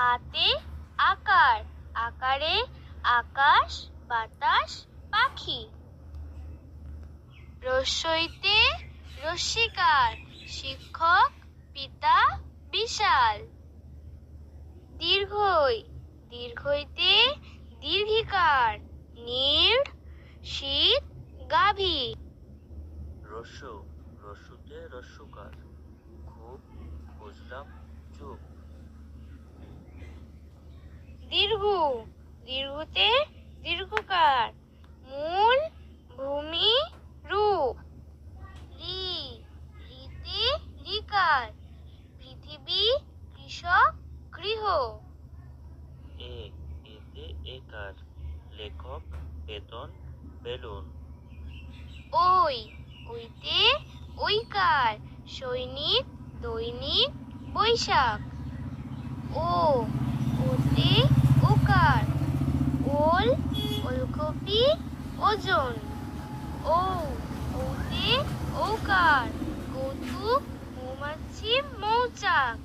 আতে আকার, আকারে আকাশ বাতাস পাখি। রস্যইতে রস্যিকার, শিক্ষক পিতা বিশাল। দীর্ঘই, দীর্ঘইতে দীর্ঘিকার, নীড় শীত গাভী। রস্যু, রস্যুতে রস্যুকার, খুব বুঝলাম চুপ। দীর্ঘ, দীর্ঘতে দীর্ঘকার, মূল ভূমি রূপ। রি, রিতে রিকার, পৃথিবী কৃষক গৃহ। এ, এতে একার, লেখক বেতন বেলুন। ওই, ওইতে ঐকার, সৈনিক দৈনিক বৈশাখ। ও, ওতে ওকার, ওল ওলকপি ওজন। ও, ওতে ওকার, কৌতুক মৌমাছি মৌচাক।